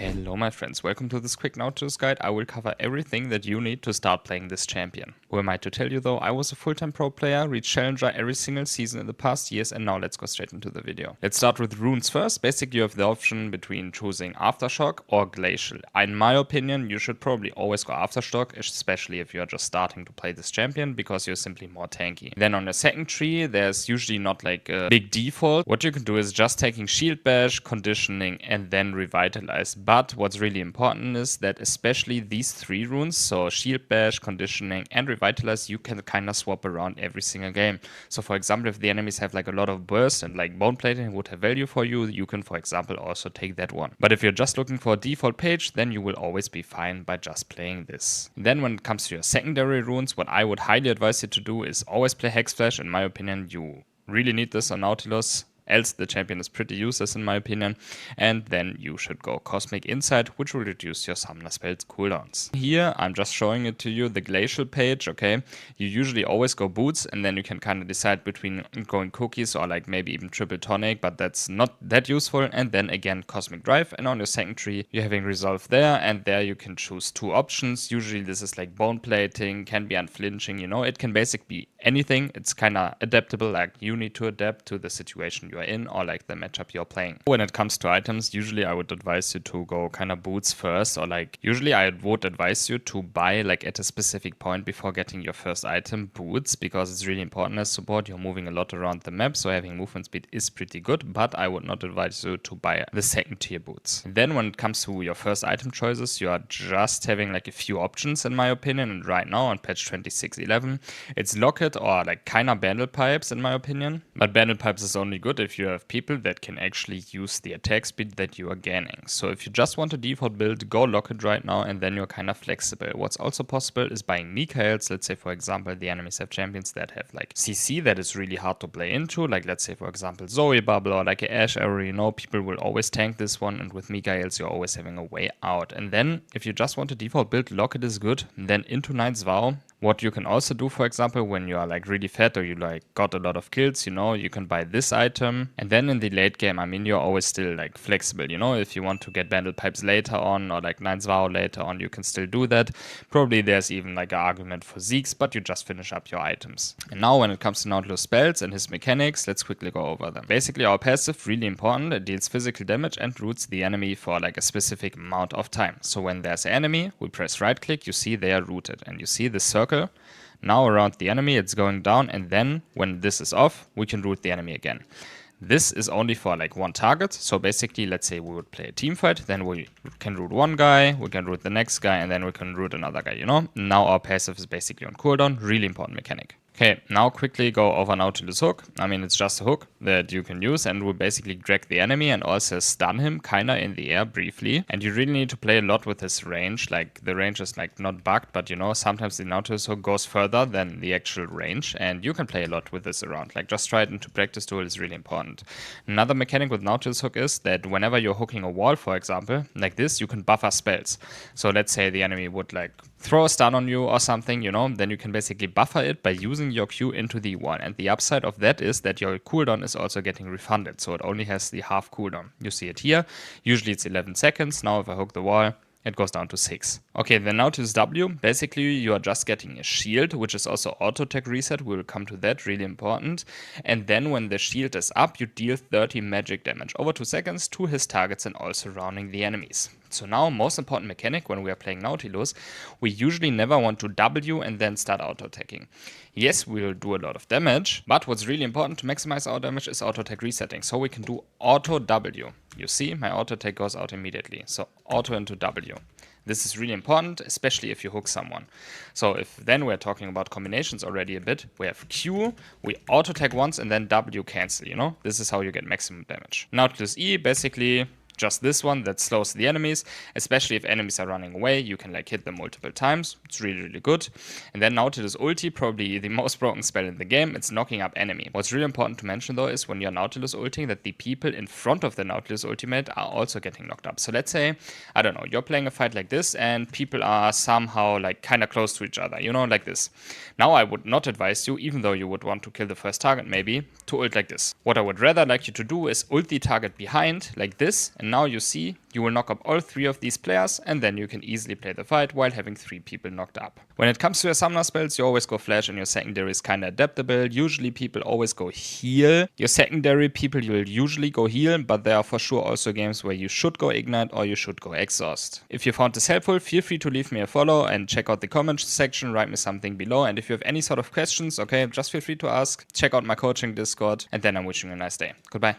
Hello my friends, welcome to this quick Nautilus guide. I will cover everything that you need to start playing this champion. Who am I to tell you though? I was a full-time pro player, reached Challenger every single season in the past years, and now let's go straight into the video. Let's start with runes first. Basically you have the option between choosing Aftershock or Glacial. In my opinion, you should probably always go Aftershock, especially if you're just starting to play this champion, because you're simply more tanky. Then on the second tree, there's usually not like a big default. What you can do is just taking Shield Bash, Conditioning, and then Revitalize. But what's really important is that especially these three runes, so Shield Bash, Conditioning, and Revitalize, you can kind of swap around every single game. So for example, if the enemies have like a lot of burst and like Bone Plating would have value for you, you can for example also take that one. But if you're just looking for a default page, then you will always be fine by just playing this. Then when it comes to your secondary runes, what I would highly advise you to do is always play Hex Flash. In my opinion, you really need this on Nautilus. Else the champion is pretty useless in my opinion. And then you should go Cosmic Insight, which will reduce your summoner spells cooldowns. Here I'm just showing it to you, the Glacial page, okay? You usually always go Boots, and then you can kind of decide between going Cookies or like maybe even Triple Tonic, but that's not that useful. And then again Cosmic Drive, and on your second tree you're having Resolve there, and there you can choose two options. Usually this is like Bone Plating, can be Unflinching, you know, it can basically be anything. It's kind of adaptable, like you need to adapt to the situation you are in or like the matchup you're playing. When it comes to items, usually I would advise you to go kind of Boots first, or like usually I would advise you to buy like at a specific point before getting your first item Boots, because it's really important as support. You're moving a lot around the map, so having movement speed is pretty good, but I would not advise you to buy the second tier Boots. Then when it comes to your first item choices, you are just having like a few options in my opinion, and right now on patch 26.11 it's Locket or like kind of Bandle Pipes in my opinion. But Bandle Pipes is only good if you have people that can actually use the attack speed that you are gaining. So if you just want a default build, go Locket right now, and then you're kind of flexible. What's also possible is buying Mikaels. Let's say for example the enemies have champions that have like CC that is really hard to play into, like let's say for example Zoe Bubble or like a Ash Arrow, you know, people will always tank this one, and with Mikaels you're always having a way out. And then if you just want a default build, Locket is good. Then into Knight's Vow. What you can also do, for example, when you are like really fat or you like got a lot of kills, you know, you can buy this item. And then in the late game, I mean, you're always still like flexible, you know, if you want to get Bandle Pipes later on or like Knight's Vow later on, you can still do that. Probably there's even like an argument for Zeeks, but you just finish up your items. And now when it comes to Nautilus spells and his mechanics, let's quickly go over them. Basically our passive, really important, it deals physical damage and roots the enemy for like a specific amount of time. So when there's an enemy, we press right click, you see they are rooted, and you see the circle. Now around the enemy it's going down, and then when this is off we can root the enemy again. This is only for like one target, so basically let's say we would play a team fight, then we can root one guy, we can root the next guy, and then we can root another guy, you know. Now our passive is basically on cooldown, really important mechanic. Okay, now quickly go over Nautilus hook. I mean, it's just a hook that you can use and will basically drag the enemy and also stun him kinda in the air briefly. And you really need to play a lot with his range. Like the range is like not bugged, but you know, sometimes the Nautilus hook goes further than the actual range, and you can play a lot with this around. Like just try it into practice duel is really important. Another mechanic with Nautilus hook is that whenever you're hooking a wall, for example, like this, you can buffer spells. So let's say the enemy would like throw a stun on you or something, you know, then you can basically buffer it by using your Q into the wall. And the upside of that is that your cooldown is also getting refunded, so it only has the half cooldown. You see it here, usually it's 11 seconds. Now if I hook the wall, it goes down to 6. Okay, then Nautilus W, basically you are just getting a shield, which is also auto tech reset. We will come to that, really important. And then when the shield is up, you deal 30 magic damage over 2 seconds to his targets and all surrounding the enemies. So now, most important mechanic when we are playing Nautilus, we usually never want to W and then start auto-attacking. Yes, we will do a lot of damage, but what's really important to maximize our damage is auto-attack resetting. So we can do auto-W. You see, my auto-attack goes out immediately. So auto into W. This is really important, especially if you hook someone. So if then we're talking about combinations already a bit, we have Q, we auto-attack once and then W cancel, you know? This is how you get maximum damage. Nautilus E, basically just this one that slows the enemies, especially if enemies are running away, you can like hit them multiple times. It's really, really good. And then Nautilus ulti, probably the most broken spell in the game, it's knocking up enemy. What's really important to mention though is when you're Nautilus ulting that the people in front of the Nautilus ultimate are also getting knocked up. So let's say, I don't know, you're playing a fight like this and people are somehow like kind of close to each other, you know, like this. Now I would not advise you, even though you would want to kill the first target maybe, to ult like this. What I would rather like you to do is ult the target behind like this, And now you see, you will knock up all 3 of these players, and then you can easily play the fight while having 3 people knocked up. When it comes to your summoner spells, you always go flash and your secondary is kinda adaptable. Usually people always go heal. Your secondary people you will usually go heal, but there are for sure also games where you should go ignite or you should go exhaust. If you found this helpful, feel free to leave me a follow and check out the comments section, write me something below, and if you have any sort of questions, okay, just feel free to ask. Check out my coaching Discord, and then I'm wishing you a nice day. Goodbye.